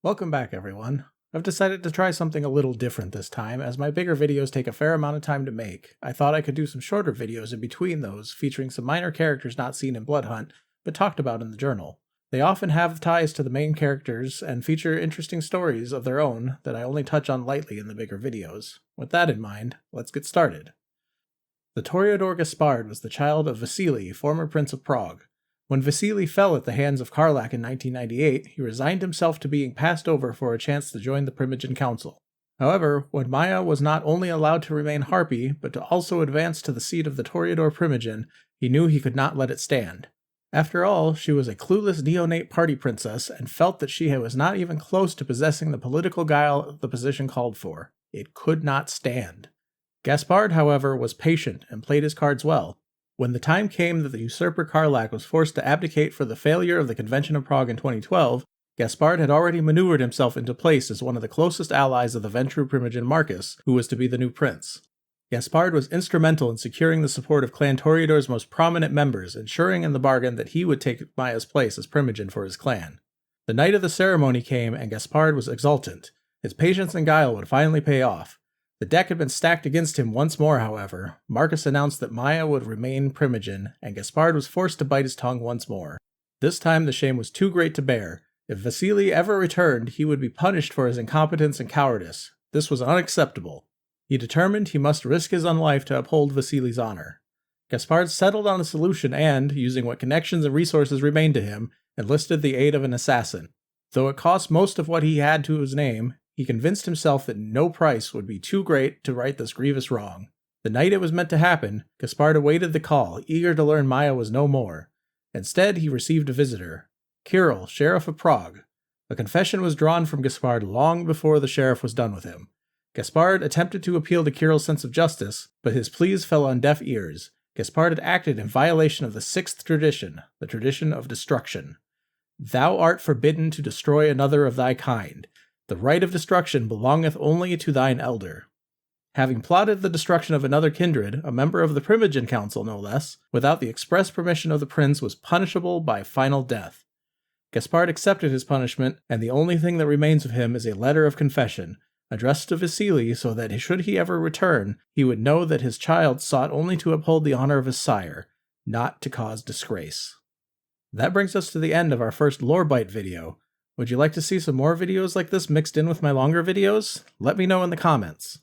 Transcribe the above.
Welcome back, everyone. I've decided to try something a little different this time, as my bigger videos take a fair amount of time to make. I thought I could do some shorter videos in between those, featuring some minor characters not seen in Bloodhunt, but talked about in the journal. They often have ties to the main characters, and feature interesting stories of their own that I only touch on lightly in the bigger videos. With that in mind, let's get started. The Toreador Gaspard was the child of Vasily, former Prince of Prague. When Vasily fell at the hands of Karlak in 1998, he resigned himself to being passed over for a chance to join the Primogen Council. However, when Maya was not only allowed to remain Harpy, but to also advance to the seat of the Toreador Primogen, he knew he could not let it stand. After all, she was a clueless neonate party princess and felt that she was not even close to possessing the political guile the position called for. It could not stand. Gaspard, however, was patient and played his cards well. When the time came that the usurper Karlak was forced to abdicate for the failure of the Convention of Prague in 2012, Gaspard had already maneuvered himself into place as one of the closest allies of the then true Primogen Marcus, who was to be the new prince. Gaspard was instrumental in securing the support of Clan Toreador's most prominent members, ensuring in the bargain that he would take Maya's place as Primogen for his clan. The night of the ceremony came, and Gaspard was exultant. His patience and guile would finally pay off. The deck had been stacked against him once more, however. Marcus announced that Maya would remain Primogen, and Gaspard was forced to bite his tongue once more. This time the shame was too great to bear. If Vasily ever returned, he would be punished for his incompetence and cowardice. This was unacceptable. He determined he must risk his own life to uphold Vasily's honor. Gaspard settled on a solution and, using what connections and resources remained to him, enlisted the aid of an assassin. Though it cost most of what he had to his name, he convinced himself that no price would be too great to right this grievous wrong. The night it was meant to happen, Gaspard awaited the call, eager to learn Maya was no more. Instead, he received a visitor. Kirill, Sheriff of Prague. A confession was drawn from Gaspard long before the sheriff was done with him. Gaspard attempted to appeal to Kirill's sense of justice, but his pleas fell on deaf ears. Gaspard had acted in violation of the sixth tradition, the tradition of destruction. Thou art forbidden to destroy another of thy kind. The right of destruction belongeth only to thine elder. Having plotted the destruction of another kindred, a member of the Primogen Council no less, without the express permission of the prince, was punishable by final death. Gaspard accepted his punishment, and the only thing that remains of him is a letter of confession, addressed to Vasily so that should he ever return, he would know that his child sought only to uphold the honor of his sire, not to cause disgrace. That brings us to the end of our first lore bite video. Would you like to see some more videos like this mixed in with my longer videos? Let me know in the comments.